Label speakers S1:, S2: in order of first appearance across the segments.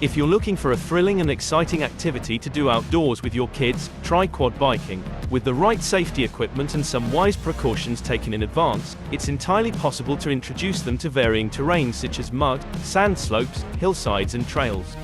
S1: If you're looking for a thrilling and exciting activity to do outdoors with your kids, try quad biking. With the right safety equipment and some wise precautions taken in advance, it's entirely possible to introduce them to varying terrains such as mud, sand slopes, hillsides and trails.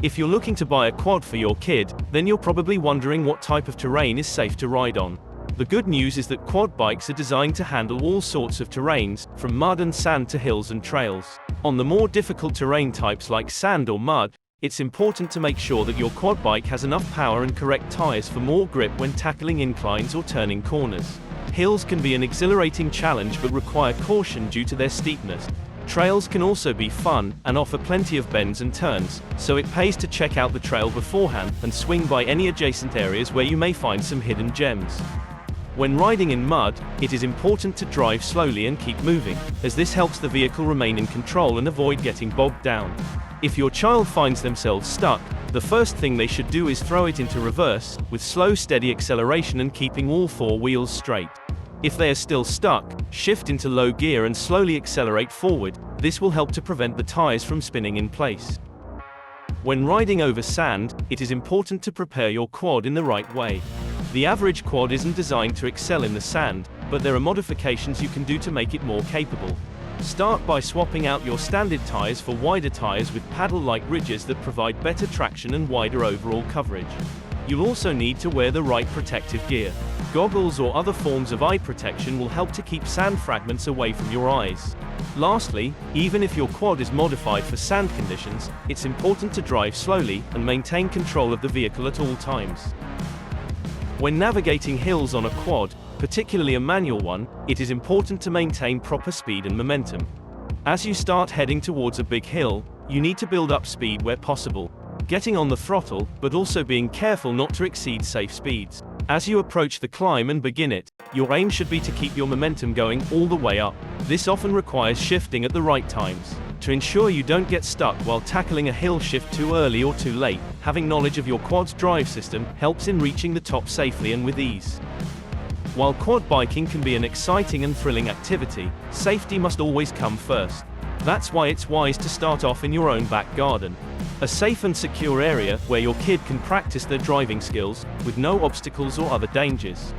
S1: If you're looking to buy a quad for your kid, then you're probably wondering what type of terrain is safe to ride on. The good news is that quad bikes are designed to handle all sorts of terrains, from mud and sand to hills and trails. On the more difficult terrain types like sand or mud, it's important to make sure that your quad bike has enough power and correct tires for more grip when tackling inclines or turning corners. Hills can be an exhilarating challenge but require caution due to their steepness. Trails can also be fun, and offer plenty of bends and turns, so it pays to check out the trail beforehand, and swing by any adjacent areas where you may find some hidden gems. When riding in mud, it is important to drive slowly and keep moving, as this helps the vehicle remain in control and avoid getting bogged down. If your child finds themselves stuck, the first thing they should do is throw it into reverse, with slow steady acceleration and keeping all four wheels straight. If they are still stuck, shift into low gear and slowly accelerate forward. This will help to prevent the tires from spinning in place. When riding over sand, it is important to prepare your quad in the right way. The average quad isn't designed to excel in the sand, but there are modifications you can do to make it more capable. Start by swapping out your standard tires for wider tires with paddle-like ridges that provide better traction and wider overall coverage. You'll also need to wear the right protective gear. Goggles or other forms of eye protection will help to keep sand fragments away from your eyes. Lastly, even if your quad is modified for sand conditions, it's important to drive slowly and maintain control of the vehicle at all times. When navigating hills on a quad, particularly a manual one, it is important to maintain proper speed and momentum. As you start heading towards a big hill, you need to build up speed where possible, getting on the throttle, but also being careful not to exceed safe speeds. As you approach the climb and begin it, your aim should be to keep your momentum going all the way up. This often requires shifting at the right times. To ensure you don't get stuck while tackling a hill shift too early or too late, having knowledge of your quad's drive system helps in reaching the top safely and with ease. While quad biking can be an exciting and thrilling activity, safety must always come first. That's why it's wise to start off in your own back garden. A safe and secure area where your kid can practice their driving skills, with no obstacles or other dangers.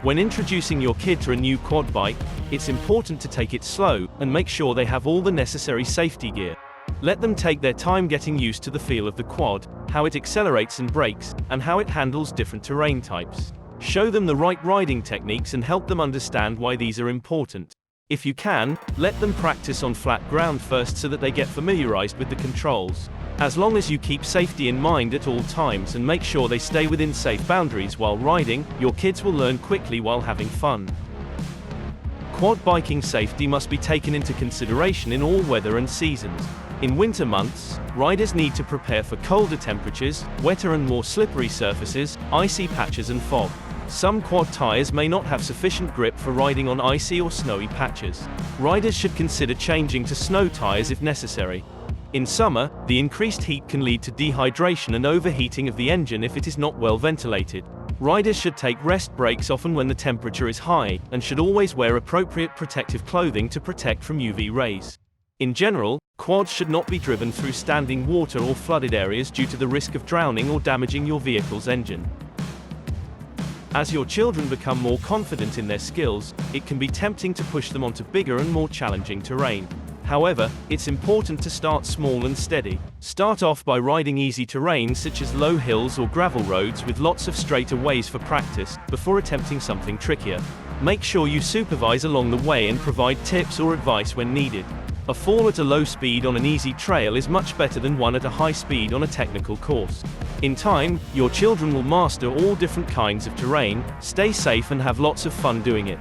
S1: When introducing your kid to a new quad bike, it's important to take it slow, and make sure they have all the necessary safety gear. Let them take their time getting used to the feel of the quad, how it accelerates and brakes, and how it handles different terrain types. Show them the right riding techniques and help them understand why these are important. If you can, let them practice on flat ground first so that they get familiarized with the controls. As long as you keep safety in mind at all times and make sure they stay within safe boundaries while riding, your kids will learn quickly while having fun. Quad biking safety must be taken into consideration in all weather and seasons. In winter months, riders need to prepare for colder temperatures, wetter and more slippery surfaces, icy patches and fog. Some quad tires may not have sufficient grip for riding on icy or snowy patches. Riders should consider changing to snow tires if necessary. In summer, the increased heat can lead to dehydration and overheating of the engine if it is not well ventilated. Riders should take rest breaks often when the temperature is high, and should always wear appropriate protective clothing to protect from UV rays. In general, quads should not be driven through standing water or flooded areas due to the risk of drowning or damaging your vehicle's engine. As your children become more confident in their skills, it can be tempting to push them onto bigger and more challenging terrain. However, it's important to start small and steady. Start off by riding easy terrain such as low hills or gravel roads with lots of straighter ways for practice, before attempting something trickier. Make sure you supervise along the way and provide tips or advice when needed. A fall at a low speed on an easy trail is much better than one at a high speed on a technical course. In time, your children will master all different kinds of terrain, stay safe and have lots of fun doing it.